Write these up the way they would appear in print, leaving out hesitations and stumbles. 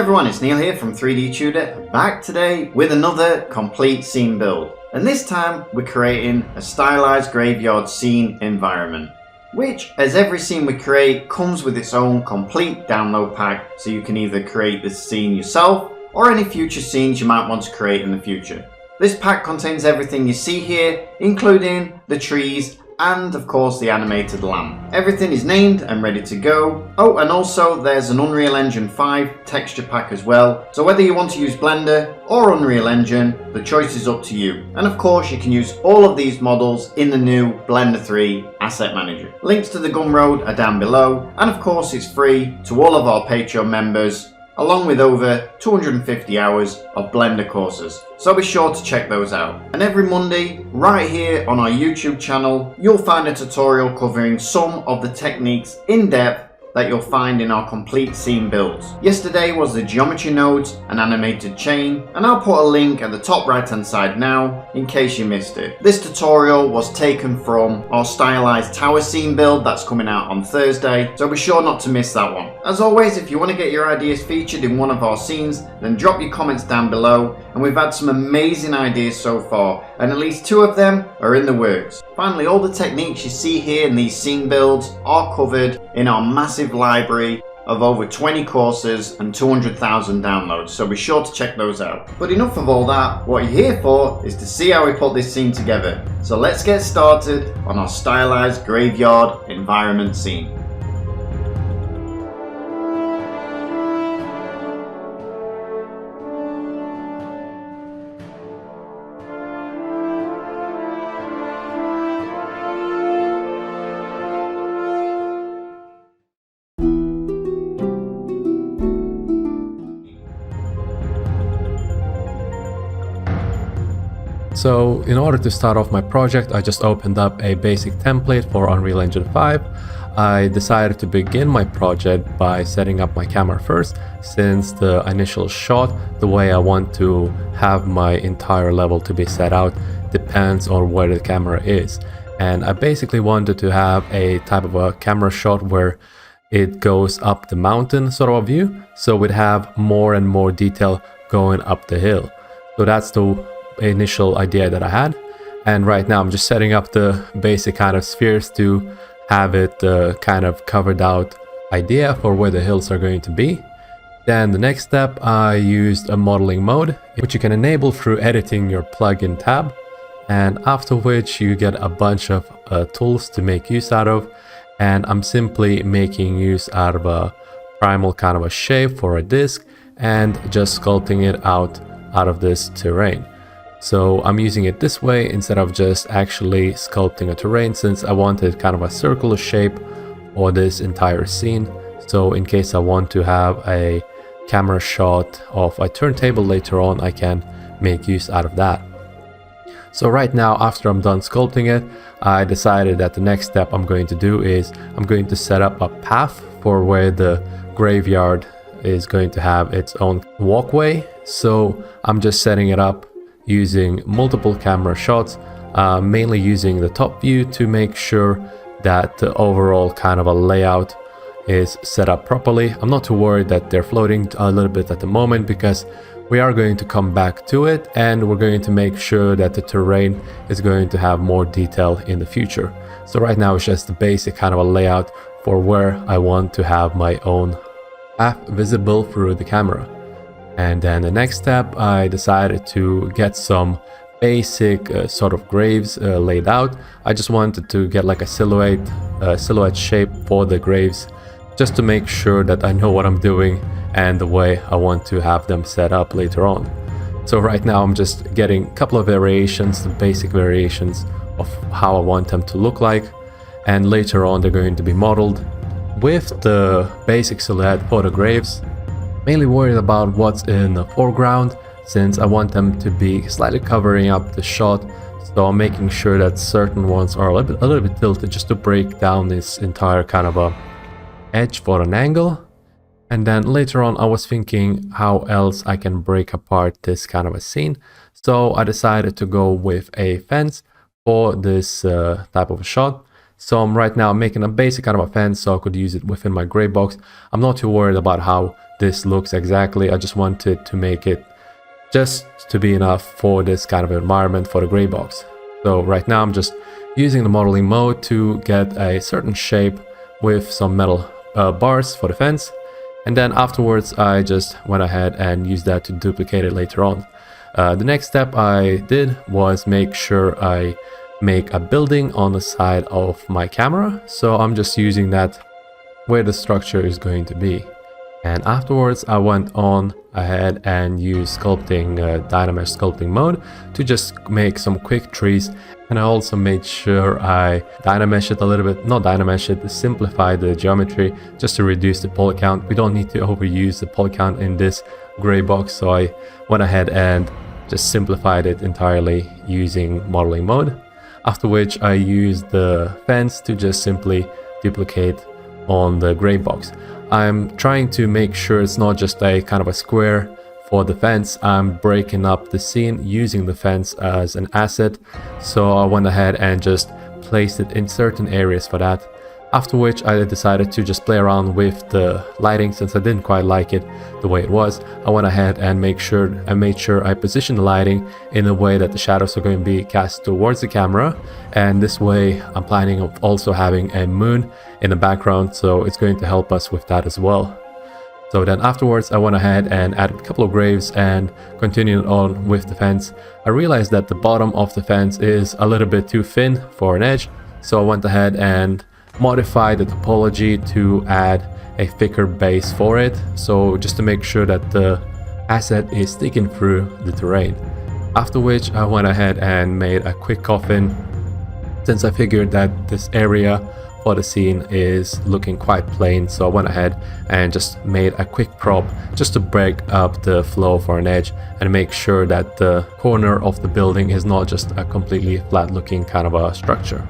everyone, it's Neil here from 3D Tudor, back today with another complete scene build. And this time we're creating a stylized graveyard scene environment, which, as every scene we create, comes with its own complete download pack, so you can either create this scene yourself or any future scenes you might want to create in the future. This pack contains everything you see here, including the trees and of course the animated lamp. Everything is named and ready to go. Oh, and also there's an Unreal Engine 5 texture pack as well. So whether you want to use Blender or Unreal Engine, the choice is up to you. And of course you can use all of these models in the new Blender 3 Asset Manager. Links to the Gumroad are down below, and of course it's free to all of our Patreon members, along with over 250 hours of Blender courses. So be sure to check those out. And every Monday, right here on our YouTube channel, you'll find a tutorial covering some of the techniques in depth that you'll find in our complete scene builds. Yesterday was the geometry nodes and animated chain, and I'll put a link at the top right hand side now in case you missed it. This tutorial was taken from our stylized tower scene build that's coming out on Thursday, so be sure not to miss that one. As always, if you want to get your ideas featured in one of our scenes, then drop your comments down below, and we've had some amazing ideas so far, and at least 2 of them are in the works. Finally, all the techniques you see here in these scene builds are covered in our massive library of over 20 courses and 200,000 downloads, so be sure to check those out. But enough of all that, what you're here for is to see how we put this scene together. So let's get started on our stylized graveyard environment scene. So in order to start off my project, I just opened up a basic template for Unreal Engine 5. I decided to begin my project by setting up my camera first, since the initial shot, the way I want to have my entire level to be set out, depends on where the camera is. And I basically wanted to have a type of a camera shot where it goes up the mountain sort of a view, so we'd have more and more detail going up the hill. So that's the initial idea that I had, and right now I'm just setting up the basic kind of spheres to have it kind of covered out idea for where the hills are going to be. Then the next step, I used a modeling mode, which you can enable through editing your plugin tab, and after which you get a bunch of tools to make use out of, and I'm simply making use out of a primal kind of a shape for a disk and just sculpting it out of this terrain. So I'm using it this way instead of just actually sculpting a terrain, since I wanted kind of a circular shape for this entire scene. So in case I want to have a camera shot of a turntable later on, I can make use out of that. So right now, after I'm done sculpting it, I decided that the next step I'm going to do is I'm going to set up a path for where the graveyard is going to have its own walkway. So I'm just setting it up using multiple camera shots, mainly using the top view to make sure that the overall kind of a layout is set up properly. I'm not too worried that they're floating a little bit at the moment, because we are going to come back to it, and we're going to make sure that the terrain is going to have more detail in the future. So right now it's just the basic kind of a layout for where I want to have my own path visible through the camera. And then the next step, I decided to get some basic sort of graves laid out. I just wanted to get like a silhouette shape for the graves, just to make sure that I know what I'm doing and the way I want to have them set up later on. So right now I'm just getting a couple of variations, the basic variations of how I want them to look like, and later on they're going to be modeled with the basic silhouette for the graves. Mainly worried about what's in the foreground, since I want them to be slightly covering up the shot, so I'm making sure that certain ones are a little bit tilted, just to break down this entire kind of a edge for an angle. And then later on I was thinking how else I can break apart this kind of a scene, so I decided to go with a fence for this type of a shot. So I'm right now making a basic kind of a fence so I could use it within my gray box. I'm not too worried about how this looks exactly. I just wanted to make it just to be enough for this kind of environment for the gray box. So right now I'm just using the modeling mode to get a certain shape with some metal bars for the fence. And then afterwards I just went ahead and used that to duplicate it later on. The next step I did was make sure I make a building on the side of my camera. So I'm just using that where the structure is going to be. And afterwards I went on ahead and used sculpting, Dynamesh sculpting mode to just make some quick trees. And I also made sure I Dynamesh it a little bit, not Dynamesh it, simplify the geometry just to reduce the poly count. We don't need to overuse the poly count in this gray box, so I went ahead and just simplified it entirely using modeling mode. After which I used the fence to just simply duplicate on the gray box. I'm trying to make sure it's not just a kind of a square for the fence. I'm breaking up the scene using the fence as an asset. So I went ahead and just placed it in certain areas for that. After which I decided to just play around with the lighting since I didn't quite like it the way it was. I went ahead and made sure I positioned the lighting in a way that the shadows are going to be cast towards the camera. And this way I'm planning on also having a moon in the background, so it's going to help us with that as well. So then afterwards I went ahead and added a couple of graves and continued on with the fence. I realized that the bottom of the fence is a little bit too thin for an edge, so I went ahead and modified the topology to add a thicker base for it, so just to make sure that the asset is sticking through the terrain. After which I went ahead and made a quick coffin since I figured that this area for the scene is looking quite plain, so I went ahead and just made a quick prop just to break up the flow for an edge and make sure that the corner of the building is not just a completely flat looking kind of a structure.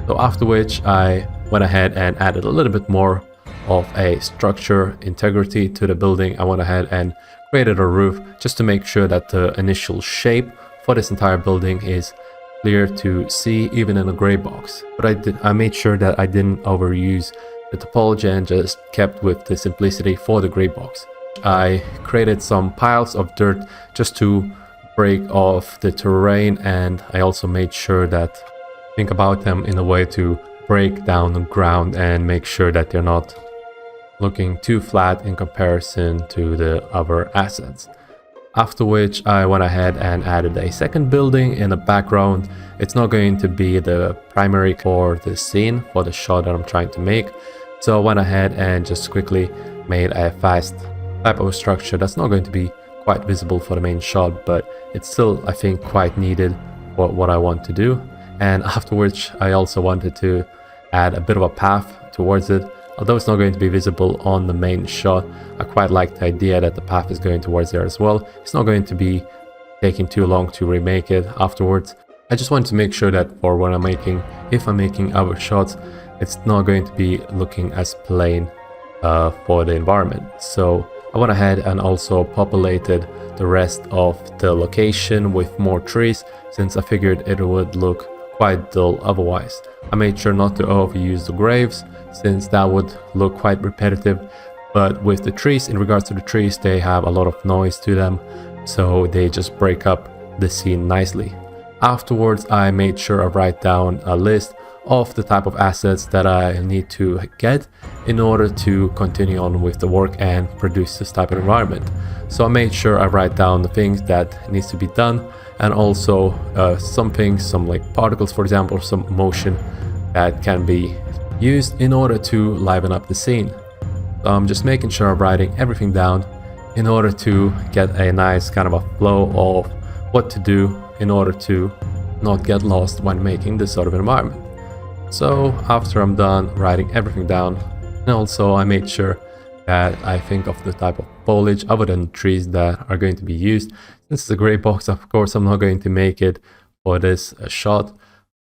So after which I went ahead and added a little bit more of a structure integrity to the building. I went ahead and created a roof just to make sure that the initial shape for this entire building is clear to see even in a gray box. But I made sure that I didn't overuse the topology and just kept with the simplicity for the gray box. I created some piles of dirt just to break off the terrain, and I also made sure that think about them in a way to break down the ground and make sure that they're not looking too flat in comparison to the other assets. After which I went ahead and added a second building in the background. It's not going to be the primary for the scene, for the shot that I'm trying to make. So I went ahead and just quickly made a fast type of structure that's not going to be quite visible for the main shot, but it's still, I think, quite needed for what I want to do. And afterwards I also wanted to add a bit of a path towards it. Although it's not going to be visible on the main shot, I quite like the idea that the path is going towards there as well. It's not going to be taking too long to remake it afterwards. I just want to make sure that for what I'm making, if I'm making other shots, it's not going to be looking as plain for the environment. So I went ahead and also populated the rest of the location with more trees since I figured it would look quite dull otherwise. I made sure not to overuse the graves since that would look quite repetitive, but with the trees, in regards to the trees, they have a lot of noise to them, so they just break up the scene nicely. Afterwards I made sure I write down a list of the type of assets that I need to get in order to continue on with the work and produce this type of environment. So I made sure I write down the things that needs to be done, and also some things, some like particles for example, some motion that can be used in order to liven up the scene. So I'm just making sure I'm writing everything down in order to get a nice kind of a flow of what to do in order to not get lost when making this sort of environment. So after I'm done writing everything down, and also I made sure that I think of the type of foliage other than trees that are going to be used. Since it's a gray box, of course I'm not going to make it for this shot,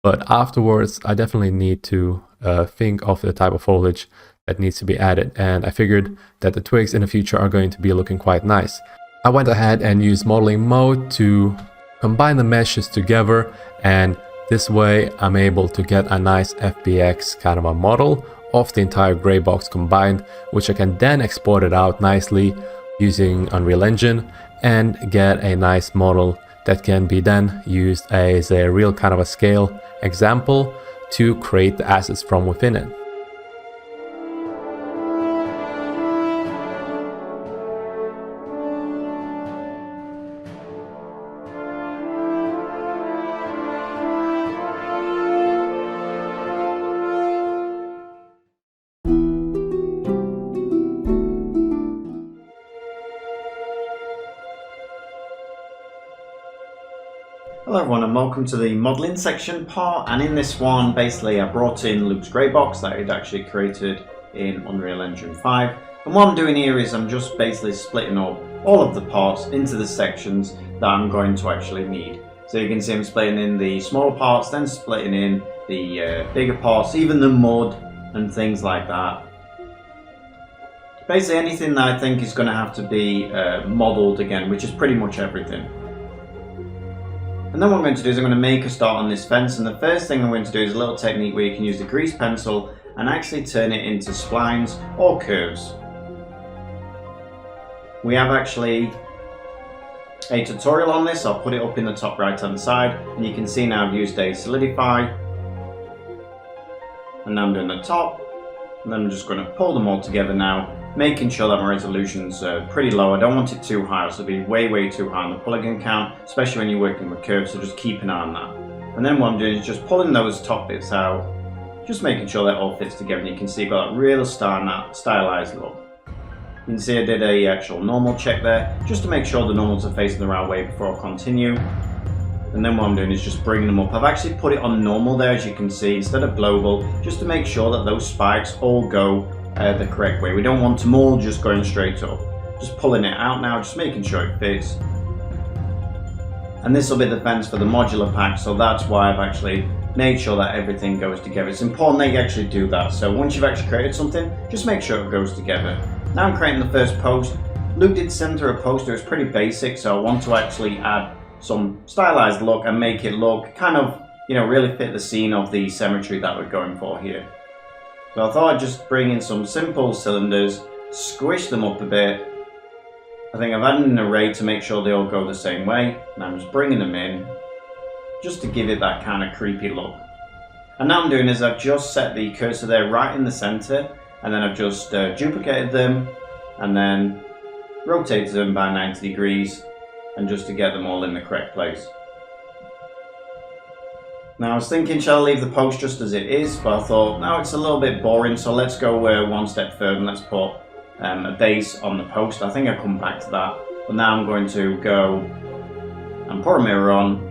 but afterwards I definitely need to think of the type of foliage that needs to be added, and I figured that the twigs in the future are going to be looking quite nice. I went ahead and used modeling mode to combine the meshes together and This way I'm able to get a nice FBX kind of a model of the entire gray box combined, which I can then export it out nicely using Unreal Engine and get a nice model that can be then used as a real kind of a scale example to create the assets from within it. Hello everyone and welcome to the modeling section part, and in this one basically I brought in Luke's grey box that he'd actually created in Unreal Engine 5, and what I'm doing here is I'm just basically splitting up all of the parts into the sections that I'm going to actually need. So you can see I'm splitting in the smaller parts, then splitting in the bigger parts, even the mud and things like that. Basically anything that I think is going to have to be modelled again, which is pretty much everything. And then what I'm going to do is I'm going to make a start on this fence, and the first thing I'm going to do is a little technique where you can use the grease pencil and actually turn it into splines or curves. We have actually a tutorial on this. I'll put it up in the top right hand side, and you can see now I've used a solidify, and now I'm doing the top, and then I'm just going to pull them all together now, making sure that my resolution's pretty low. I don't want it too high, so it'll be way too high on the polygon count, especially when you're working with curves, so just keep an eye on that. And then what I'm doing is just pulling those top bits out, just making sure that all fits together, and you can see you've got that real stylized look. You can see I did a actual normal check there, just to make sure the normals are facing the right way before I continue. And then what I'm doing is just bringing them up. I've actually put it on normal there, as you can see, instead of global, just to make sure that those spikes all go the correct way. We don't want them all just going straight up. Just pulling it out now, just making sure it fits. And this will be the fence for the modular pack, so that's why I've actually made sure that everything goes together. It's important that you actually do that. So once you've actually created something, just make sure it goes together. Now I'm creating the first post. Luke did center a poster. It's pretty basic, so I want to actually add some stylized look and make it look kind of, you know, really fit the scene of the symmetry that we're going for here. So I thought I'd just bring in some simple cylinders, squish them up a bit. I think I've added an array to make sure they all go the same way, and I'm just bringing them in just to give it that kind of creepy look. And now I'm doing is I've just set the cursor there right in the center, and then I've just duplicated them and then rotated them by 90 degrees, and just to get them all in the correct place. Now I was thinking, shall I leave the post just as it is, but I thought, no, it's a little bit boring, so let's go one step further and let's put a base on the post. I think I'll come back to that, but now I'm going to go and put a mirror on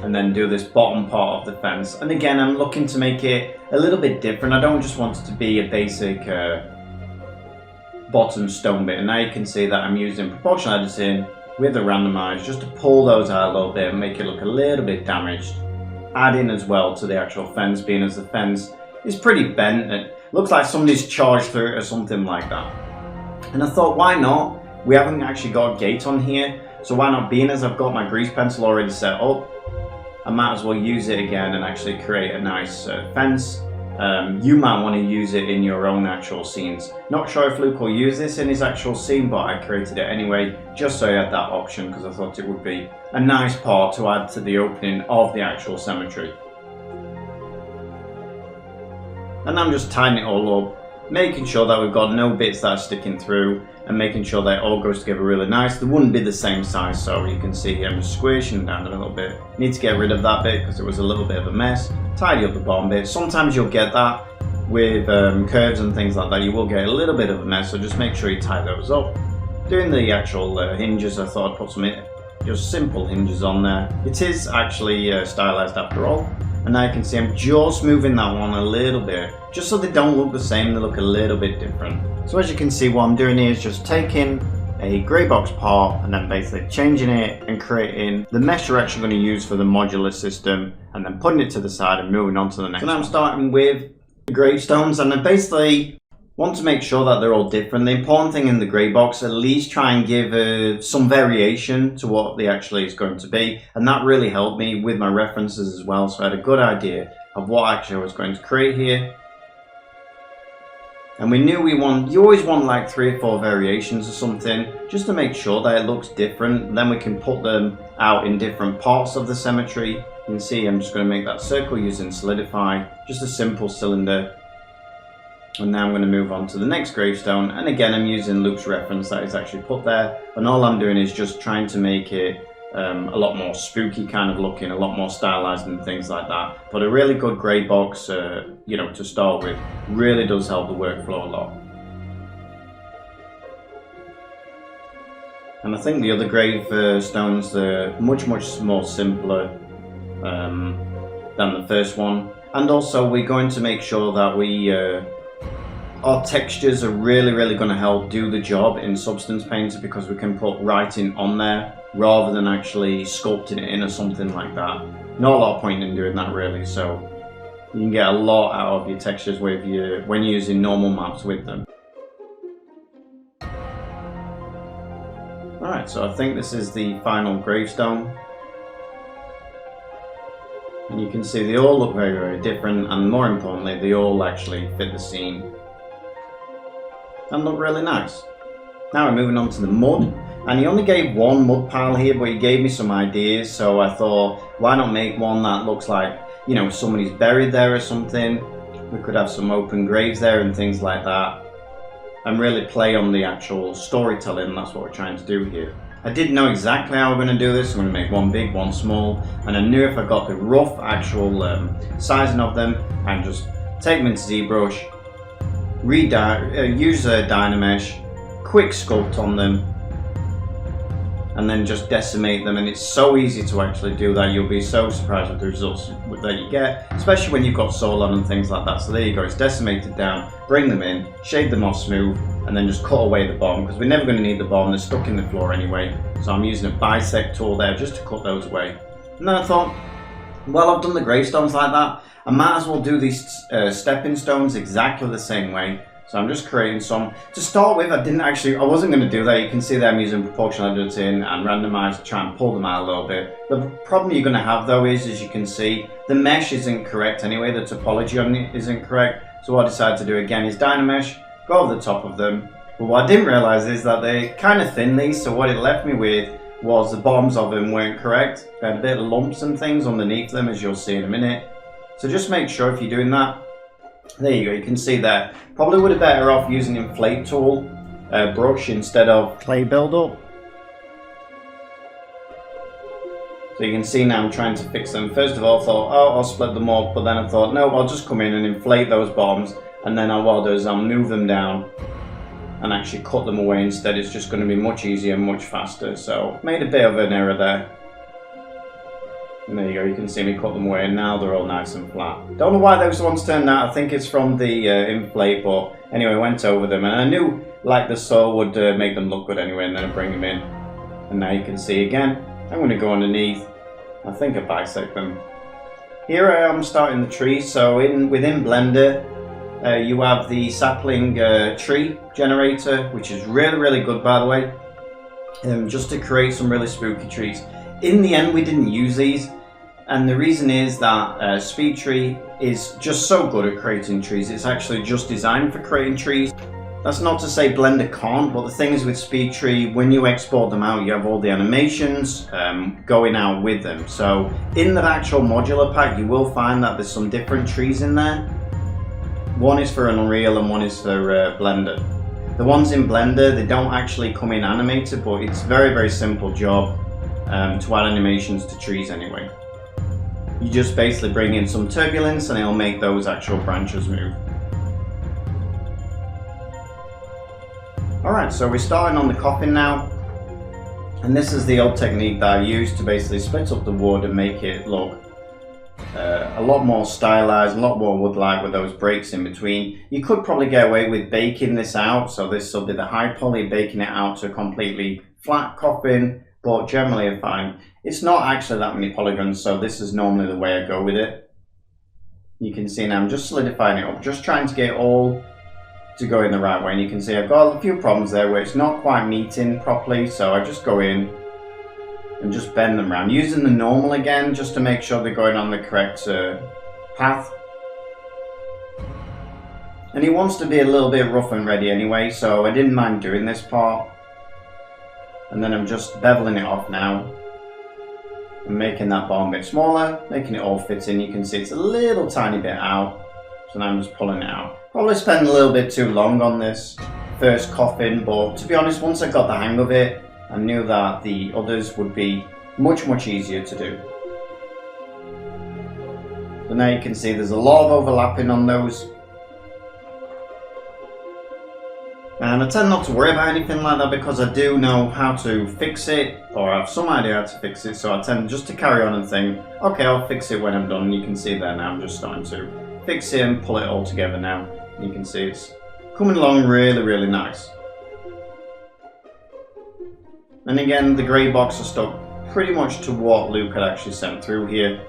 and then do this bottom part of the fence. And again, I'm looking to make it a little bit different. I don't just want it to be a basic bottom stone bit, and now you can see that I'm using proportional editing with the randomize just to pull those out a little bit and make it look a little bit damaged. Add in as well to the actual fence, being as the fence is pretty bent. It looks like somebody's charged through it or something like that. And I thought, why not? We haven't actually got a gate on here, so why not, being as I've got my grease pencil already set up, I might as well use it again and actually create a nice fence. You might want to use it in your own actual scenes. Not sure if Luke will use this in his actual scene, but I created it anyway, just so I had that option, because I thought it would be a nice part to add to the opening of the actual cemetery. And I'm just tying it all up, making sure that we've got no bits that are sticking through, and making sure that it all goes together really nice. They wouldn't be the same size, so you can see I'm squishing down a little bit. Need to get rid of that bit because it was a little bit of a mess. Tidy up the bottom bit. Sometimes you'll get that with curves and things like that. You will get a little bit of a mess, so just make sure you tie those up. Doing the actual hinges, I thought I'd put some just simple hinges on there. It is actually stylized after all. And now you can see I'm just moving that one a little bit, just so they don't look the same, they look a little bit different. So as you can see, what I'm doing here is just taking a grey box part and then basically changing it and creating the mesh we're actually going to use for the modular system, and then putting it to the side and moving on to the next. So now I'm starting with the gravestones, and then basically Want to make sure that they're all different. The important thing in the grey box, at least try and give some variation to what the actually is going to be, and that really helped me with my references as well, so I had a good idea of what actually I was going to create here. And we knew you always want like 3 or 4 variations or something, just to make sure that it looks different. Then we can put them out in different parts of the cemetery. You can see I'm just going to make that circle using solidify, just a simple cylinder. And now I'm going to move on to the next gravestone, and again I'm using Luke's reference that is actually put there, and all I'm doing is just trying to make it a lot more spooky kind of looking, a lot more stylized and things like that. But a really good grey box, you know, to start with, really does help the workflow a lot. And I think the other gravestones are much more simpler than the first one, and also we're going to make sure that our textures are really going to help do the job in Substance Painter, because we can put writing on there rather than actually sculpting it in or something like that. Not a lot of point in doing that really, so you can get a lot out of your textures when you're using normal maps with them. Alright, so I think this is the final gravestone. And you can see they all look very different, and more importantly they all actually fit the scene and look really nice. Now we're moving on to the mud, and he only gave 1 mud pile here, but he gave me some ideas, so I thought, why not make one that looks like, you know, somebody's buried there or something. We could have some open graves there and things like that, and really play on the actual storytelling. That's what we're trying to do here. I didn't know exactly how we're going to do this. I'm going to make 1 big, 1 small, and I knew if I got the rough actual sizing of them, and just take them into Zbrush, use Dynamesh, quick sculpt on them, and then just decimate them. And it's so easy to actually do that. You'll be so surprised with the results that you get, especially when you've got Solon and things like that. So there you go, it's decimated down. Bring them in, shade them off smooth, and then just cut away the bottom, because we're never going to need the bottom, they're stuck in the floor anyway. So I'm using a bisect tool there just to cut those away. And then I thought, well, I've done the gravestones like that, I might as well do these stepping stones exactly the same way. So I'm just creating some. To start with, I wasn't going to do that. You can see that I'm using proportional editing and randomize to try and pull them out a little bit. The problem you're going to have though is, as you can see, the mesh isn't correct anyway, the topology on it isn't correct. So what I decided to do again is Dynamesh, go over the top of them. But what I didn't realize is that they're kind of thin, these, so what it left me with was the bottoms of them weren't correct. They had a bit of lumps and things underneath them, as you'll see in a minute. So just make sure if you're doing that. There you go, you can see there. Probably would have better off using inflate tool brush instead of clay buildup. So you can see now I'm trying to fix them. First of all I thought, oh, I'll split them up, but then I thought, no, I'll just come in and inflate those bottoms, and then what I'll do is I'll move them down and actually cut them away instead. It's just going to be much easier and much faster. So made a bit of an error there. And there you go, you can see me cut them away, and now they're all nice and flat. Don't know why those ones turned out. I think it's from the inflate, but anyway, I went over them, and I knew like the soul would make them look good anyway, and then I bring them in. And now you can see again, I'm going to go underneath. I think I bisect them. Here I am starting the tree. So within Blender, you have the sapling tree generator, which is really good, by the way, just to create some really spooky trees. In the end, we didn't use these, and the reason is that Speed Tree is just so good at creating trees. It's actually just designed for creating trees. That's not to say Blender can't, but the thing is with Speed Tree, when you export them out, you have all the animations going out with them. So in the actual modular pack, you will find that there's some different trees in there. One is for Unreal and one is for Blender. The ones in Blender, they don't actually come in animated, but it's very simple job to add animations to trees anyway. You just basically bring in some turbulence and it'll make those actual branches move. Alright, so we're starting on the coffin now, and this is the old technique that I used to basically split up the wood and make it look a lot more stylized, a lot more wood-like with those breaks in between. You could probably get away with baking this out, so this will be the high poly, baking it out to a completely flat coffin, but generally I find it's not actually that many polygons, so this is normally the way I go with it. You can see now I'm just solidifying it up, just trying to get all to go in the right way. And you can see I've got a few problems there where it's not quite meeting properly, so I just go in and just bend them around, using the normal again just to make sure they're going on the correct path. And he wants to be a little bit rough and ready anyway, so I didn't mind doing this part. And then I'm just beveling it off now and making that bottom bit smaller, making it all fit in. You can see it's a little tiny bit out, so now I'm just pulling it out. Probably spent a little bit too long on this first coffin, but to be honest, once I got the hang of it, I knew that the others would be much easier to do. So now you can see there's a lot of overlapping on those. And I tend not to worry about anything like that because I do know how to fix it, or I have some idea how to fix it, so I tend just to carry on and think, okay, I'll fix it when I'm done. And you can see there now I'm just starting to fix it and pull it all together now. You can see it's coming along really nice. And again, the grey box is stuck pretty much to what Luke had actually sent through here.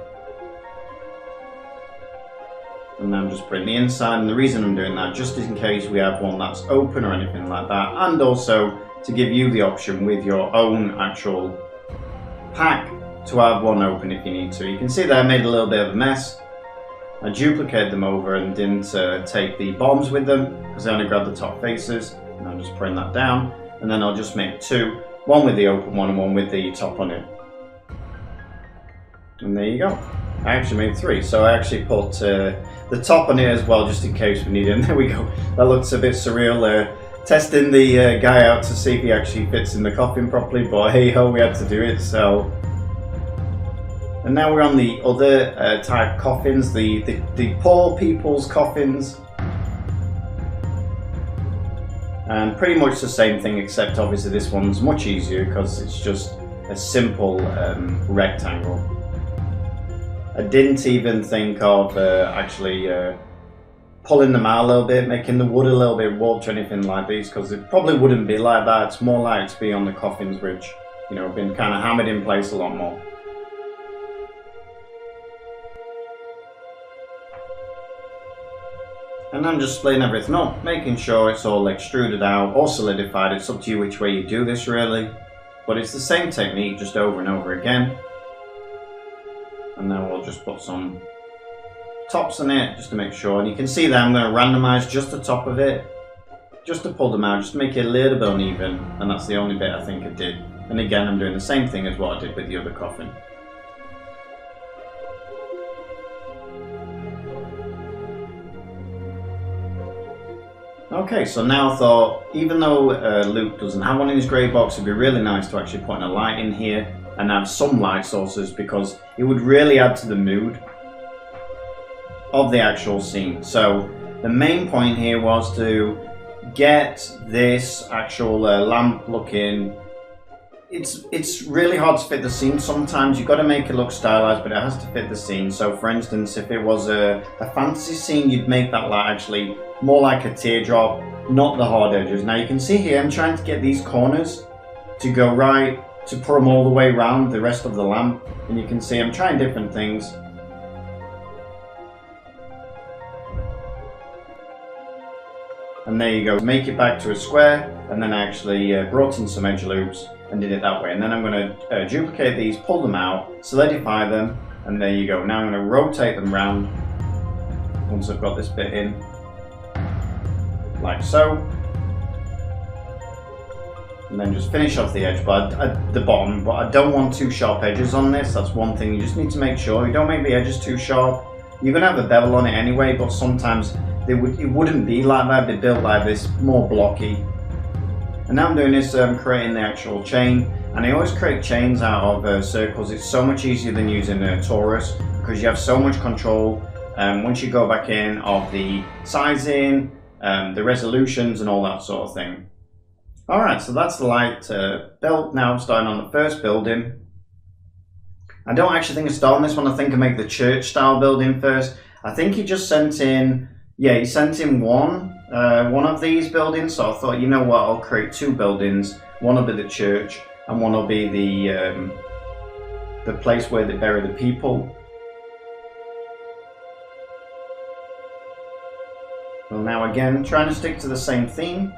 And I'm just putting the inside, and the reason I'm doing that, just in case we have one that's open or anything like that, and also to give you the option with your own actual pack to have one open if you need to. You can see that I made a little bit of a mess. I duplicated them over and didn't take the bottoms with them because I only grabbed the top faces, and I'm just putting that down, and then I'll just make two, one with the open one and one with the top on it. And there you go. I actually made three, so I actually put the top on it as well, just in case we need it. And there we go. That looks a bit surreal. Testing the guy out to see if he actually fits in the coffin properly, but hey ho, we had to do it. So, and now we're on the other type coffins, the poor people's coffins, and pretty much the same thing, except obviously this one's much easier because it's just a simple rectangle. I didn't even think of actually pulling them out a little bit, making the wood a little bit warped or anything like these, because it probably wouldn't be like that. It's more like to be on the coffins, which, you know, have been kind of hammered in place a lot more. And I'm just splitting everything up, making sure it's all extruded out or solidified. It's up to you which way you do this really, but it's the same technique just over and over again. And then we'll just put some tops on it just to make sure. And you can see that I'm going to randomize just the top of it, just to pull them out, just to make it a little bit uneven. And that's the only bit I think I did. And again, I'm doing the same thing as what I did with the other coffin. Okay, so now I thought, even though Luke doesn't have one in his grey box, it'd be really nice to actually put in a light in here and have some light sources, because it would really add to the mood of the actual scene. So the main point here was to get this actual lamp looking. It's really hard to fit the scene. Sometimes you've got to make it look stylized, but it has to fit the scene. So for instance, if it was a fantasy scene, you'd make that light actually more like a teardrop, not the hard edges. Now you can see here I'm trying to get these corners to go right, to put them all the way around the rest of the lamp, and you can see I'm trying different things. And there you go, make it back to a square, and then I actually brought in some edge loops and did it that way. And then I'm going to duplicate these, pull them out, solidify them, and there you go. Now I'm going to rotate them round once I've got this bit in, like so. And then just finish off the edge, but at the bottom, but I don't want too sharp edges on this. That's one thing you just need to make sure. You don't make the edges too sharp. You're going to have a bevel on it anyway, but sometimes it wouldn't be like that. They're built like this, more blocky. And now I'm doing this, creating the actual chain. And I always create chains out of circles. It's so much easier than using a torus, because you have so much control once you go back in of the sizing, the resolutions and all that sort of thing. Alright, so that's the light built. Now I'm starting on the first building. I don't actually think I start on this one. I think I make the church style building first. I think he just sent in, yeah, he sent in one of these buildings. So I thought, you know what, I'll create two buildings. One will be the church and one will be the place where they bury the people. Well, now again, trying to stick to the same theme.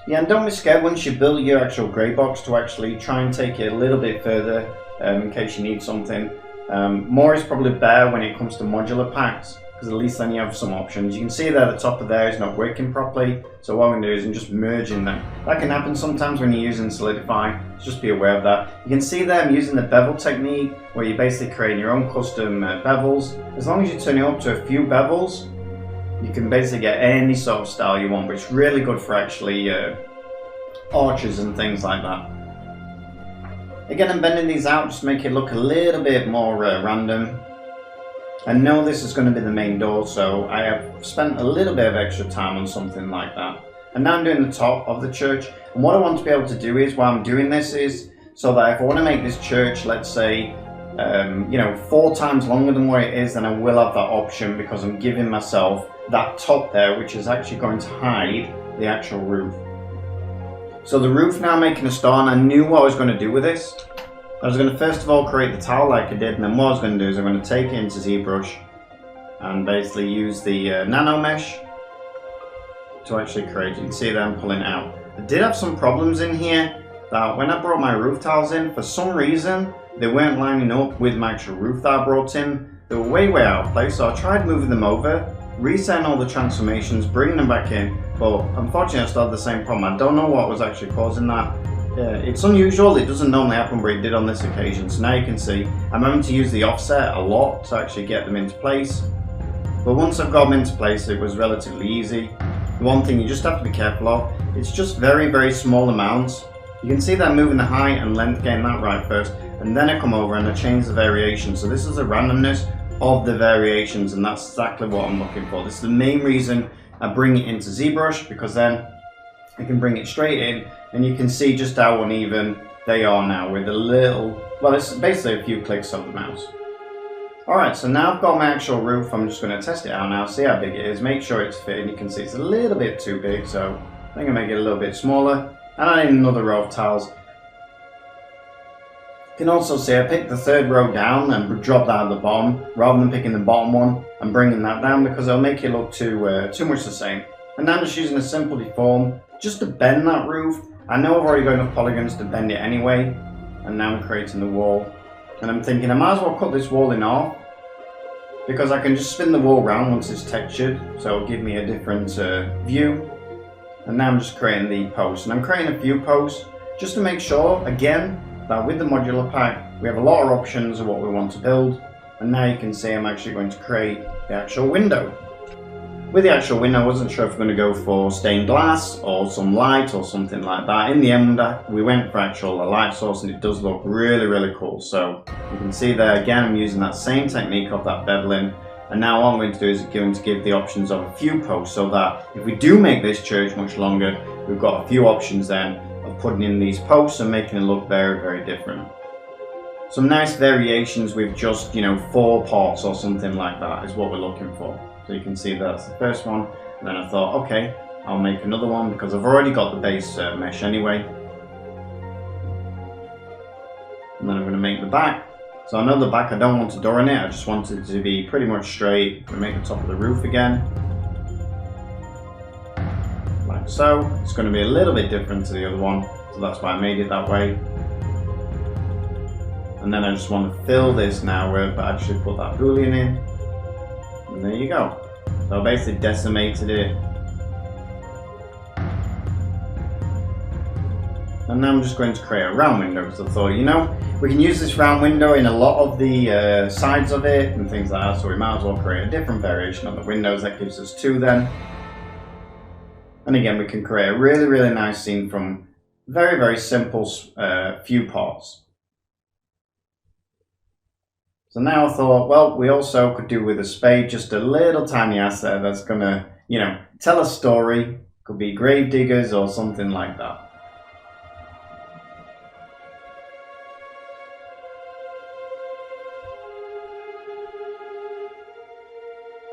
Yeah, and don't be scared once you build your actual grey box to actually try and take it a little bit further in case you need something. More is probably better when it comes to modular packs, because at least then you have some options. You can see there the top of there is not working properly, so what I'm going to do is I'm just merging them. That can happen sometimes when you're using Solidify, so just be aware of that. You can see there I'm using the bevel technique, where you basically create your own custom bevels. As long as you turn it up to a few bevels, you can basically get any sort of style you want, but it's really good for actually arches and things like that. Again, I'm bending these out just to make it look a little bit more random. I know this is going to be the main door, so I have spent a little bit of extra time on something like that. And now I'm doing the top of the church, and what I want to be able to do is, while I'm doing this, is so that if I want to make this church, let's say, 4 times longer than what it is, then I will have that option, because I'm giving myself that top there, which is actually going to hide the actual roof. So the roof now making a star, and I knew what I was going to do with this. I was going to first of all create the tile like I did, and then what I was going to do is I'm going to take it into Zbrush and basically use the nano mesh to actually create. You can see that I'm pulling it out. I did have some problems in here that when I brought my roof tiles in, for some reason they weren't lining up with my actual roof that I brought in. They were way out of place, so I tried moving them over, resetting all the transformations, bringing them back in, but unfortunately I still had the same problem. I don't know what was actually causing that. It's unusual, it doesn't normally happen, but it did on this occasion. So now you can see I'm having to use the offset a lot to actually get them into place. But once I've got them into place, it was relatively easy. The one thing you just have to be careful of, it's just very, very small amounts. You can see that I'm moving the height and length, getting that right first, and then I come over and I change the variation. So this is the randomness of the variations, and that's exactly what I'm looking for. This is the main reason I bring it into Zbrush, because then I can bring it straight in and you can see just how uneven they are now with a little, well, it's basically a few clicks of the mouse. Alright, so now I've got my actual roof. I'm just going to test it out now, see how big it is, make sure it's fitting. You can see it's a little bit too big, so I'm going to make it a little bit smaller, and I need another row of tiles. You can also see I picked the third row down and dropped that at the bottom, rather than picking the bottom one and bringing that down, because it'll make it look too much the same. And now I'm just using a simple deform just to bend that roof. I know I've already got enough polygons to bend it anyway, and now I'm creating the wall. And I'm thinking I might as well cut this wall in half, because I can just spin the wall around once it's textured, so it'll give me a different view. And now I'm just creating the posts, and I'm creating a few posts just to make sure, again, that with the modular pack we have a lot of options of what we want to build. And now you can see I'm actually going to create the actual window. With the actual window, I wasn't sure if we're going to go for stained glass or some light or something like that. In the end, we went for actual light source, and it does look really, really cool. So you can see there again, I'm using that same technique of that beveling. And now what I'm going to do is going to give the options of a few posts, so that if we do make this church much longer, we've got a few options then of putting in these posts and making it look very, very different. Some nice variations with just, 4 parts or something like that is what we're looking for. So you can see that's the first one, and then I thought, okay, I'll make another one because I've already got the base mesh anyway. And then I'm going to make the back. So I know the back, I don't want a door in it, I just want it to be pretty much straight. I'm going to make the top of the roof again, like so. It's going to be a little bit different to the other one, so that's why I made it that way. And then I just want to fill this now where I actually put that boolean in. And there you go. So I basically decimated it. And now I'm just going to create a round window, because I thought, we can use this round window in a lot of the sides of it and things like that, so we might as well create a different variation on the windows. That gives us 2 then. And again, we can create a really, really nice scene from very, very simple few parts. So now I thought, well, we also could do with a spade, just a little tiny asset that's gonna, tell a story. Could be grave diggers or something like that.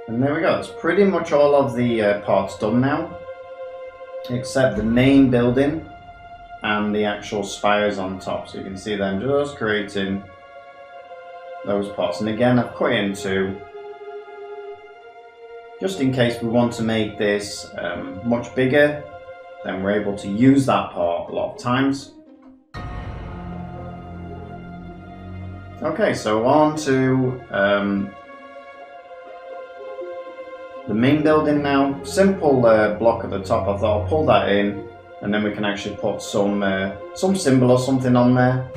And there we go, that's pretty much all of the parts done now, except the main building and the actual spires on top. So you can see them just creating those parts. And again, I've cut into just in case we want to make this much bigger, then we're able to use that part a lot of times. Okay, so on to the main building now. Simple block at the top. I thought I'll pull that in, and then we can actually put some symbol or something on there.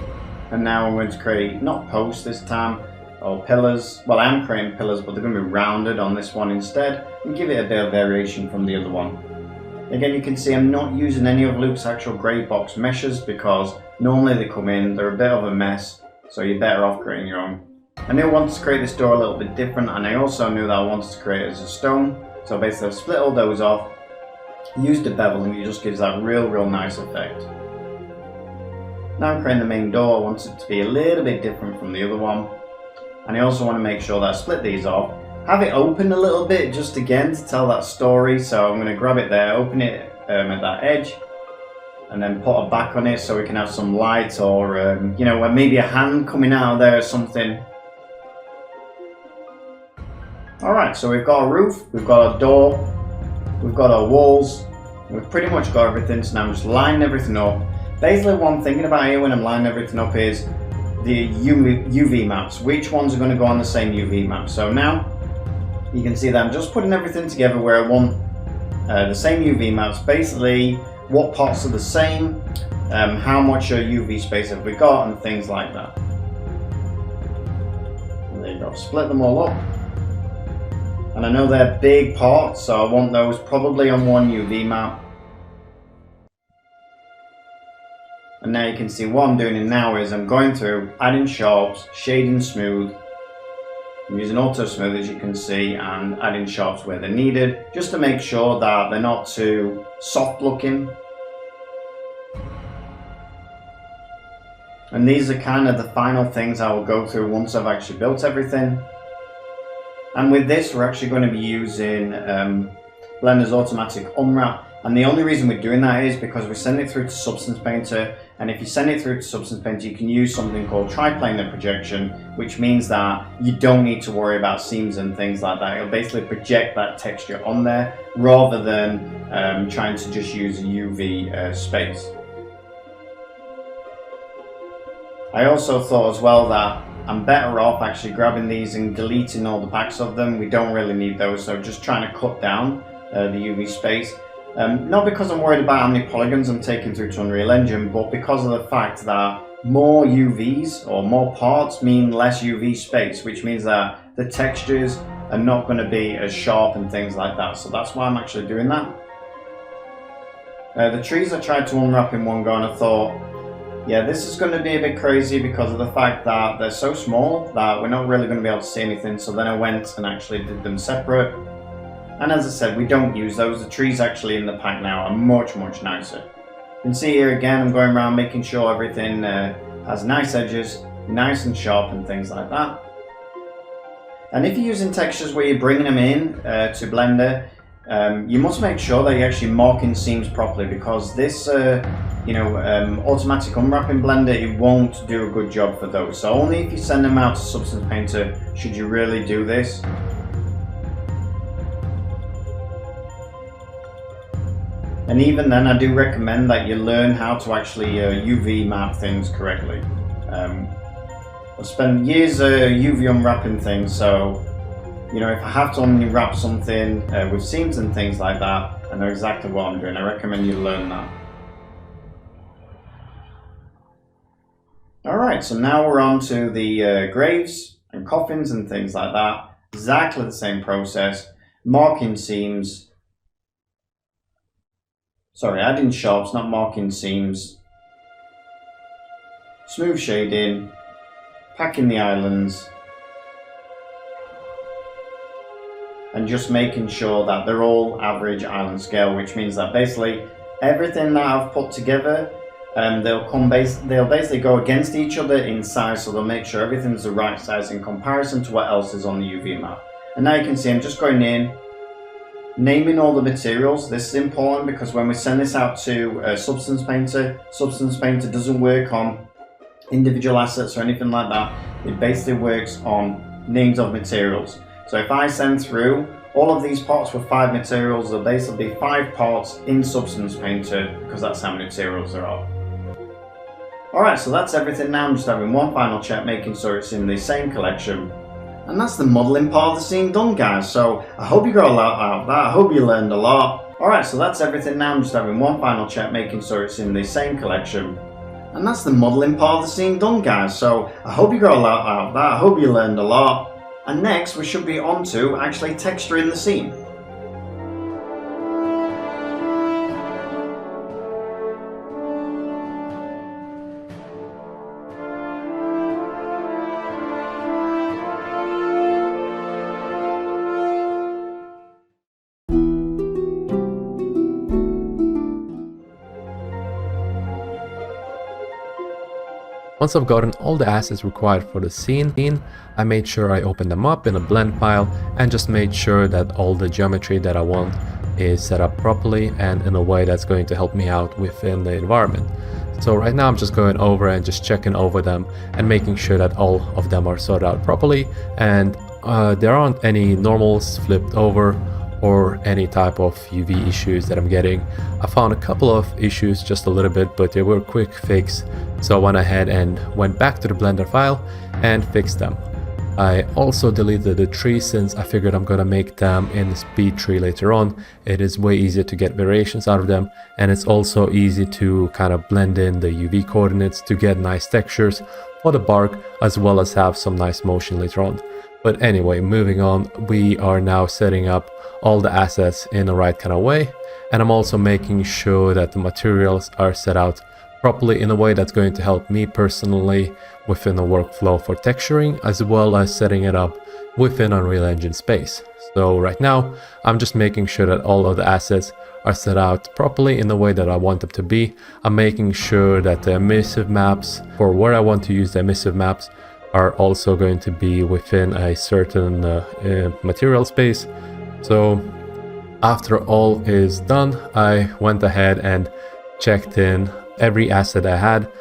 And now I'm going to create not posts this time, or pillars. Well, I am creating pillars, but they're going to be rounded on this one instead, and give it a bit of variation from the other one. Again, you can see I'm not using any of Luke's actual grey box meshes because normally they come in, they're a bit of a mess, so you're better off creating your own. I knew I wanted to create this door a little bit different, and I also knew that I wanted to create it as a stone, so basically I've split all those off, used a bevel, and it just gives that real nice effect. Now I'm creating the main door. I want it to be a little bit different from the other one, and I also want to make sure that I split these off, have it open a little bit just again to tell that story. So I'm going to grab it there, open it at that edge, and then put a back on it so we can have some light, or you know, maybe a hand coming out of there or something. Alright, so we've got a roof, we've got a door, we've got our walls, we've pretty much got everything, so now I'm just lining everything up. Basically what I'm thinking about here when I'm lining everything up is the UV maps, which ones are going to go on the same UV map. So now you can see that I'm just putting everything together where I want the same UV maps, basically what parts are the same, how much UV space have we got, and things like that. And there you go, split them all up. And I know they're big parts, so I want those probably on one UV map. And now you can see what I'm doing now is I'm going through, adding sharps, shading smooth. I'm using auto smooth, as you can see, and adding sharps where they're needed, just to make sure that they're not too soft looking. And these are kind of the final things I will go through once I've actually built everything. And with this, we're actually going to be using Blender's automatic unwrap. And the only reason we're doing that is because we send it through to Substance Painter. And if you send it through to Substance Painter, you can use something called triplanar projection, which means that you don't need to worry about seams and things like that. It'll basically project that texture on there rather than trying to just use a UV space. I also thought as well that I'm better off actually grabbing these and deleting all the backs of them. We don't really need those, so just trying to cut down the UV space. Not because I'm worried about how many polygons I'm taking through to Unreal Engine, but because of the fact that more UVs or more parts mean less UV space, which means that the textures are not going to be as sharp and things like that. So that's why I'm actually doing that. The trees I tried to unwrap in one go, and I thought, yeah, this is going to be a bit crazy because of the fact that they're so small that we're not really going to be able to see anything. So then I went and actually did them separate. And as I said, we don't use those. The trees actually in the pack now are much nicer. You can see here again, I'm going around making sure everything has nice edges, nice and sharp and things like that. And if you're using textures where you're bringing them in to Blender, you must make sure that you're actually marking seams properly, because this automatic unwrapping Blender, it won't do a good job for those. So only if you send them out to Substance Painter should you really do this. And even then, I do recommend that you learn how to actually UV map things correctly. I've spent years UV unwrapping things, so you know, if I have to unwrap something with seams and things like that, I know exactly what I'm doing. I recommend you learn that. Alright, so now we're on to the graves and coffins and things like that. Exactly the same process. Marking seams. Sorry, adding sharps, not marking seams. Smooth shading. Packing the islands. And just making sure that they're all average island scale, which means that basically everything that I've put together, they'll basically go against each other in size, so they'll make sure everything's the right size in comparison to what else is on the UV map. And now you can see I'm just going in, naming all the materials. This is important because when we send this out to Substance Painter doesn't work on individual assets or anything like that. It basically works on names of materials. So if I send through All of these pots were 5 materials. There'll basically be 5 pots in Substance Painter because that's how many materials there are. Alright, so that's everything now. I'm just having one final check, making sure it's in the same collection. And that's the modelling part of the scene done, guys. So I hope you got a lot out of that. I hope you learned a lot. Alright, so that's everything now. I'm just having one final check, making sure it's in the same collection. And that's the modelling part of the scene done, guys. So I hope you got a lot out of that. I hope you learned a lot. And next we should be on to actually texturing the scene. Once I've gotten all the assets required for the scene, I made sure I opened them up in a blend file and just made sure that all the geometry that I want is set up properly and in a way that's going to help me out within the environment. So right now I'm just going over and just checking over them and making sure that all of them are sorted out properly, and there aren't any normals flipped over or any type of UV issues that I'm getting. I found a couple of issues, just a little bit, but they were quick fix. So I went ahead and went back to the Blender file and fixed them. I also deleted the trees since I figured I'm gonna make them in the speed tree later on. It is way easier to get variations out of them, and it's also easy to kind of blend in the UV coordinates to get nice textures for the bark, as well as have some nice motion later on. But anyway, moving on, we are now setting up all the assets in the right kind of way, and I'm also making sure that the materials are set out properly in a way that's going to help me personally within the workflow for texturing, as well as setting it up within Unreal Engine space. So right now I'm just making sure that all of the assets are set out properly in the way that I want them to be. I'm making sure that the emissive maps, for where I want to use the emissive maps, are also going to be within a certain material space. So after all is done, I went ahead and checked in every asset I had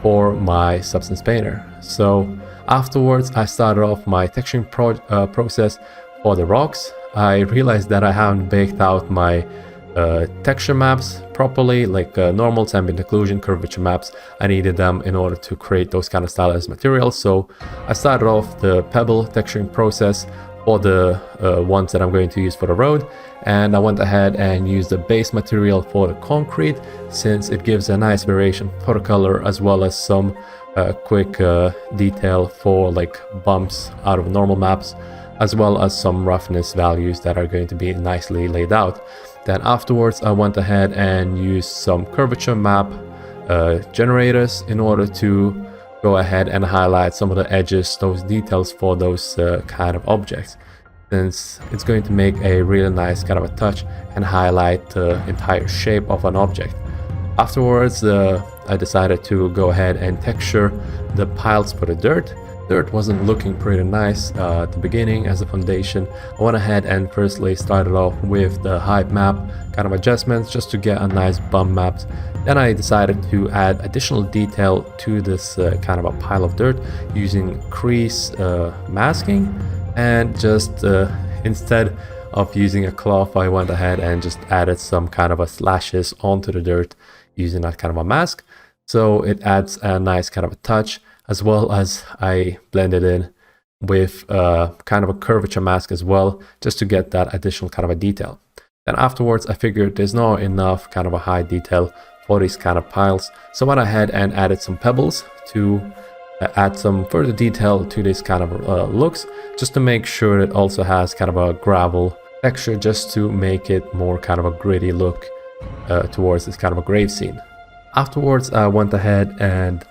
for my Substance Painter. So afterwards I started off my texturing process for the rocks. I realized that I haven't baked out my texture maps properly, like normals, ambient occlusion, curvature maps. I needed them in order to create those kind of stylized materials. So I started off the pebble texturing process for the ones that I'm going to use for the road, and I went ahead and used the base material for the concrete since it gives a nice variation for the color, as well as some quick detail for like bumps out of normal maps, as well as some roughness values that are going to be nicely laid out. Then afterwards I went ahead and used some curvature map generators in order to go ahead and highlight some of the edges, those details for those kind of objects, since it's going to make a really nice kind of a touch and highlight the entire shape of an object. Afterwards I decided to go ahead and texture the piles for the dirt. Dirt wasn't looking pretty nice at the beginning as a foundation. I went ahead and firstly started off with the height map kind of adjustments just to get a nice bump maps. Then I decided to add additional detail to this kind of a pile of dirt using crease masking, and just instead of using a cloth, I went ahead and just added some kind of a slashes onto the dirt using that kind of a mask. So it adds a nice kind of a touch, as well as I blended in with kind of a curvature mask as well, just to get that additional kind of a detail. Then afterwards I figured there's not enough kind of a high detail for these kind of piles, so I went ahead and added some pebbles to add some further detail to this kind of looks, just to make sure it also has kind of a gravel texture, just to make it more kind of a gritty look towards this kind of a grave scene. Afterwards I went ahead and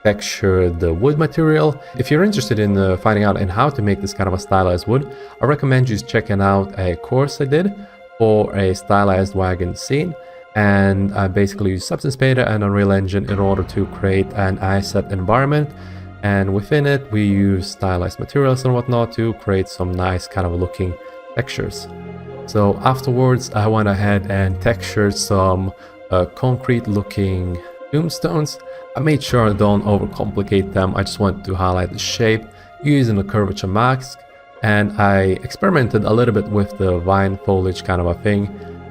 textured the wood material. If you're interested in finding out in how to make this kind of a stylized wood, I recommend you checking out a course I did for a stylized wagon scene. And I basically use Substance Painter and Unreal Engine in order to create an iSet environment, and within it we use stylized materials and whatnot to create some nice kind of looking textures. So afterwards I went ahead and textured some concrete looking tombstones. I made sure I don't overcomplicate them. I just want to highlight the shape using the curvature mask. And I experimented a little bit with the vine foliage kind of a thing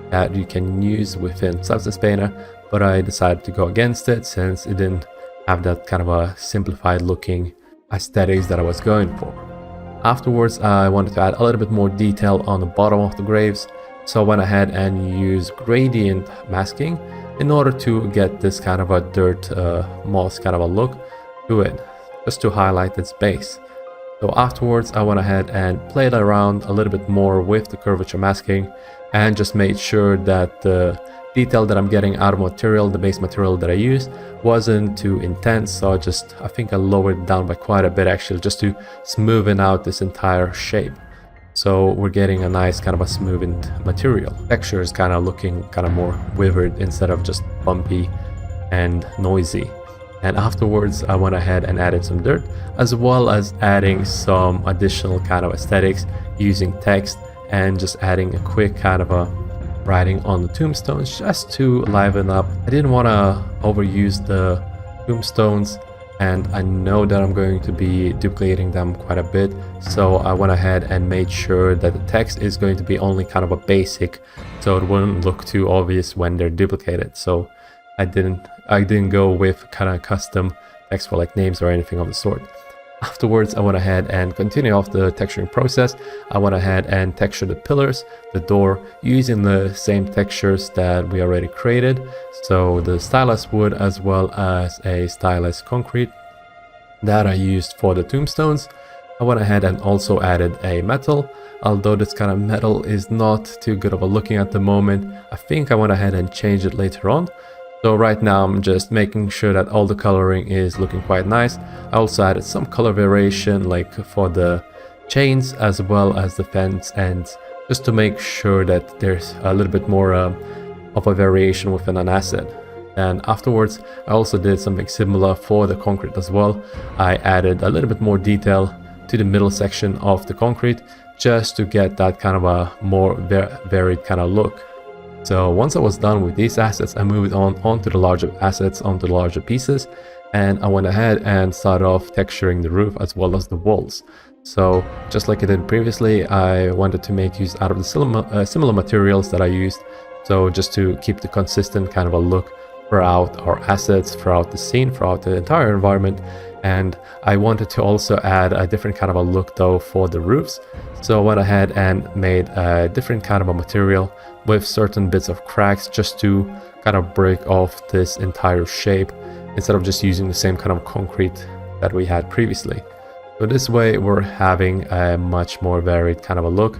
that you can use within Substance Painter, but I decided to go against it since it didn't have that kind of a simplified looking aesthetics that I was going for. Afterwards, I wanted to add a little bit more detail on the bottom of the graves, so I went ahead and used gradient masking in order to get this kind of a dirt moss kind of a look to it, just to highlight its base. So afterwards, I went ahead and played around a little bit more with the curvature masking and just made sure that the detail that I'm getting out of material, the base material that I used, wasn't too intense. So I think I lowered it down by quite a bit actually, just to smoothen out this entire shape. So we're getting a nice kind of a smoothened material. Texture is kind of looking kind of more withered instead of just bumpy and noisy. And afterwards, I went ahead and added some dirt, as well as adding some additional kind of aesthetics using text and just adding a quick kind of a writing on the tombstones just to liven up. I didn't want to overuse the tombstones, and I know that I'm going to be duplicating them quite a bit, so I went ahead and made sure that the text is going to be only kind of a basic, so it wouldn't look too obvious when they're duplicated. So I didn't go with kind of custom text for like names or anything of the sort. Afterwards, I went ahead and continued off the texturing process. I went ahead and textured the pillars, the door, using the same textures that we already created. So the stylized wood as well as a stylized concrete that I used for the tombstones. I went ahead and also added a metal, although this kind of metal is not too good of a looking at the moment. I think I went ahead and changed it later on. So right now I'm just making sure that all the coloring is looking quite nice. I also added some color variation like for the chains as well as the fence ends, just to make sure that there's a little bit more of a variation within an asset. And afterwards I also did something similar for the concrete as well. I added a little bit more detail to the middle section of the concrete just to get that kind of a more varied kind of look. So once I was done with these assets, I moved onto the larger assets, onto the larger pieces, and I went ahead and started off texturing the roof as well as the walls. So just like I did previously, I wanted to make use out of the similar materials that I used, so just to keep the consistent kind of a look throughout our assets, throughout the scene, throughout the entire environment. And I wanted to also add a different kind of a look though for the roofs. So I went ahead and made a different kind of a material with certain bits of cracks just to kind of break off this entire shape instead of just using the same kind of concrete that we had previously. So this way we're having a much more varied kind of a look.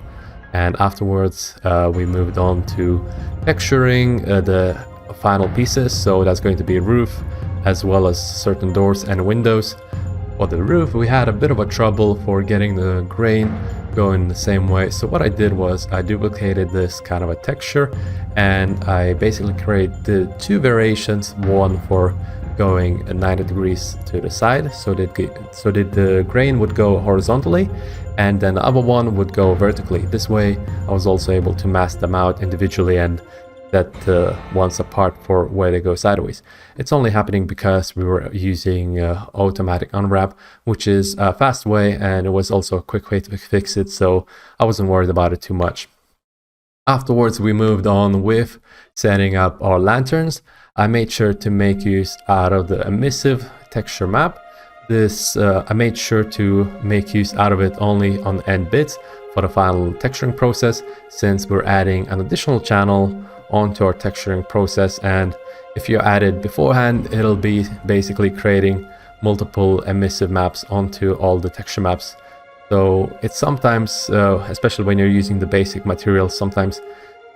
And afterwards we moved on to texturing the final pieces. So that's going to be a roof as well as certain doors and windows. For the roof, we had a bit of a trouble for getting the grain going the same way. So what I did was I duplicated this kind of a texture, and I basically created two variations, one for going 90 degrees to the side, so that the grain would go horizontally, and then the other one would go vertically. This way I was also able to mask them out individually and that ones apart for where they go sideways. It's only happening because we were using automatic unwrap, which is a fast way, and it was also a quick way to fix it, so I wasn't worried about it too much. Afterwards we moved on with setting up our lanterns. I made sure to make use out of the emissive texture map. This I made sure to make use out of it only on the end bits for the final texturing process, since we're adding an additional channel onto our texturing process, and if you add it beforehand, it'll be basically creating multiple emissive maps onto all the texture maps. So it's sometimes, especially when you're using the basic materials, sometimes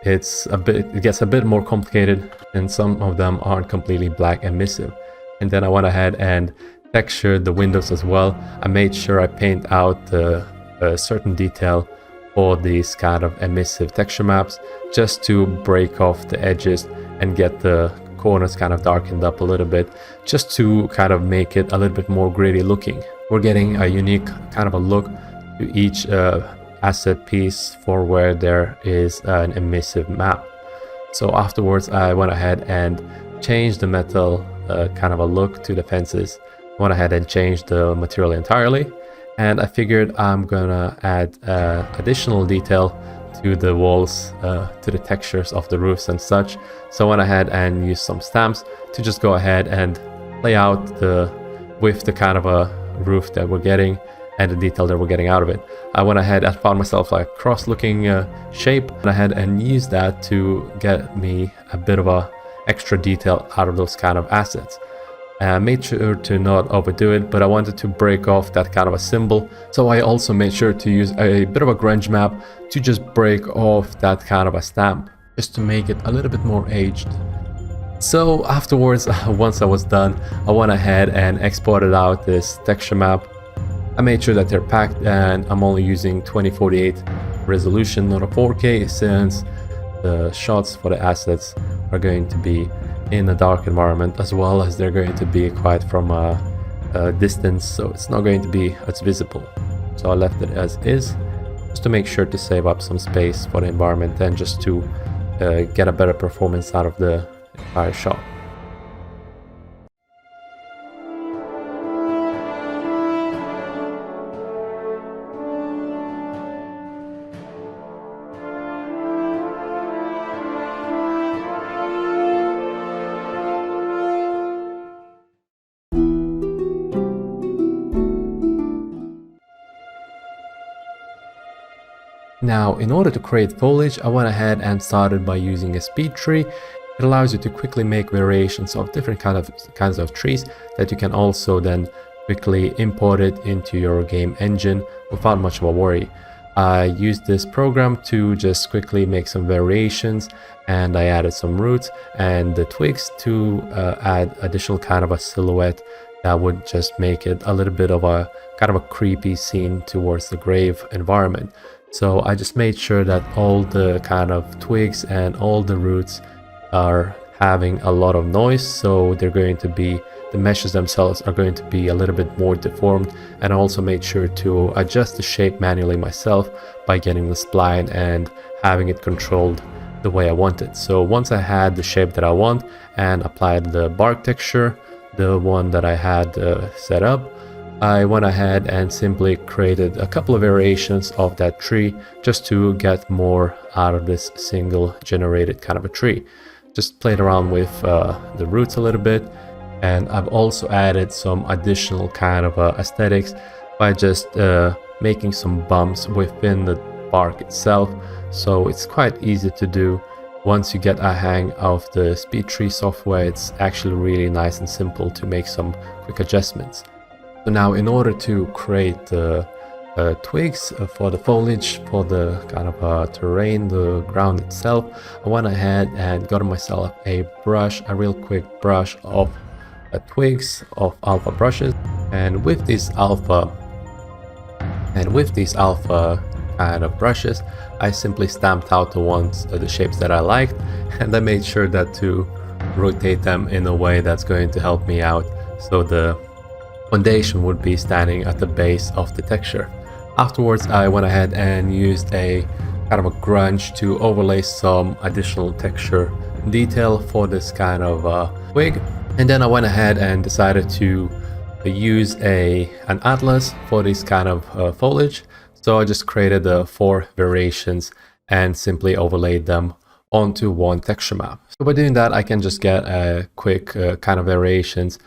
it gets a bit more complicated, and some of them aren't completely black emissive. And then I went ahead and textured the windows as well. I made sure I paint out a certain detail for these kind of emissive texture maps, just to break off the edges and get the corners kind of darkened up a little bit, just to kind of make it a little bit more gritty looking. We're getting a unique kind of a look to each asset piece for where there is an emissive map. So afterwards I went ahead and changed the metal kind of a look to the fences. I went ahead and changed the material entirely, and I figured I'm gonna add additional detail to the walls, to the textures of the roofs and such. So I went ahead and used some stamps to just go ahead and lay out with the kind of a roof that we're getting and the detail that we're getting out of it. I went ahead and found myself like cross-looking shape, and I went ahead and used that to get me a bit of a extra detail out of those kind of assets. I made sure to not overdo it, but I wanted to break off that kind of a symbol. So I also made sure to use a bit of a grunge map to just break off that kind of a stamp, just to make it a little bit more aged. So afterwards, once I was done, I went ahead and exported out this texture map. I made sure that they're packed, and I'm only using 2048 resolution, not a 4K, since the shots for the assets are going to be in a dark environment, as well as they're going to be quite from a distance, so it's not going to be as visible. So I left it as is, just to make sure to save up some space for the environment and just to get a better performance out of the entire shot. Now, in order to create foliage, I went ahead and started by using a speed tree. It allows you to quickly make variations of different kinds of trees that you can also then quickly import it into your game engine without much of a worry. I used this program to just quickly make some variations, and I added some roots and the twigs to add additional kind of a silhouette that would just make it a little bit of a kind of a creepy scene towards the grave environment. So I just made sure that all the kind of twigs and all the roots are having a lot of noise, so they're going to be, the meshes themselves are going to be a little bit more deformed. And I also made sure to adjust the shape manually myself by getting the spline and having it controlled the way I wanted. So once I had the shape that I want and applied the bark texture, the one that I had set up, I went ahead and simply created a couple of variations of that tree just to get more out of this single generated kind of a tree. Just played around with the roots a little bit, and I've also added some additional kind of aesthetics by just making some bumps within the bark itself. So it's quite easy to do. Once you get a hang of the speed tree software, it's actually really nice and simple to make some quick adjustments. So now, in order to create the twigs for the foliage, for the kind of terrain, the ground itself, I went ahead and got myself a brush, a real quick brush of twigs of alpha brushes, and with these alpha kind of brushes, I simply stamped out the ones, the shapes that I liked, and I made sure that to rotate them in a way that's going to help me out, so the foundation would be standing at the base of the texture. Afterwards, I went ahead and used a kind of a grunge to overlay some additional texture detail for this kind of twig. And then I went ahead and decided to use an atlas for this kind of foliage. So I just created 4 variations and simply overlaid them onto one texture map. So by doing that, I can just get a quick kind of variations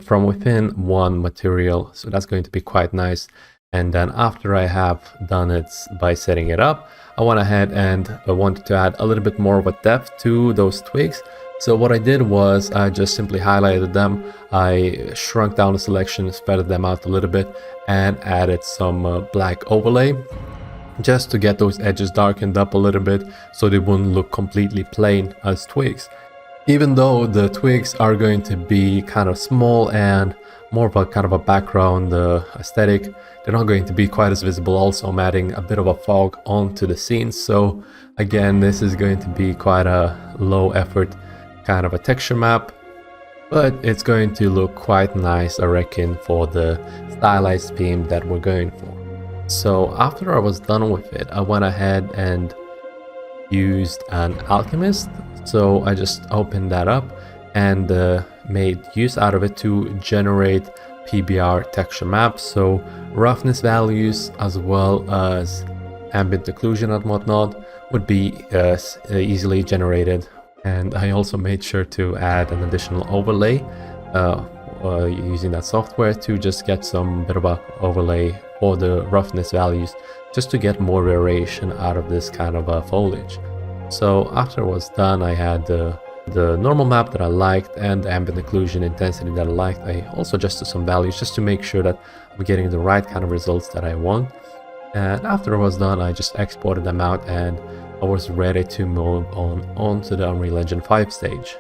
from within one material, so that's going to be quite nice. And then after I have done it by setting it up, I went ahead and I wanted to add a little bit more of a depth to those twigs. So what I did was I just simply highlighted them, I shrunk down the selection, spread them out a little bit, and added some black overlay just to get those edges darkened up a little bit so they wouldn't look completely plain as twigs. Even though the twigs are going to be kind of small and more of a kind of a background aesthetic, they're not going to be quite as visible. Also, I'm adding a bit of a fog onto the scene. So again, this is going to be quite a low effort kind of a texture map, but it's going to look quite nice, I reckon, for the stylized theme that we're going for. So after I was done with it, I went ahead and used an alchemist. So I just opened that up and made use out of it to generate PBR texture map, so roughness values as well as ambient occlusion and whatnot would be easily generated. And I also made sure to add an additional overlay using that software to just get some bit of a overlay for the roughness values, just to get more variation out of this kind of foliage. So after it was done, I had the normal map that I liked and the ambient occlusion intensity that I liked. I also adjusted some values just to make sure that I'm getting the right kind of results that I want. And after it was done, I just exported them out and I was ready to move on to the Unreal Engine 5 stage.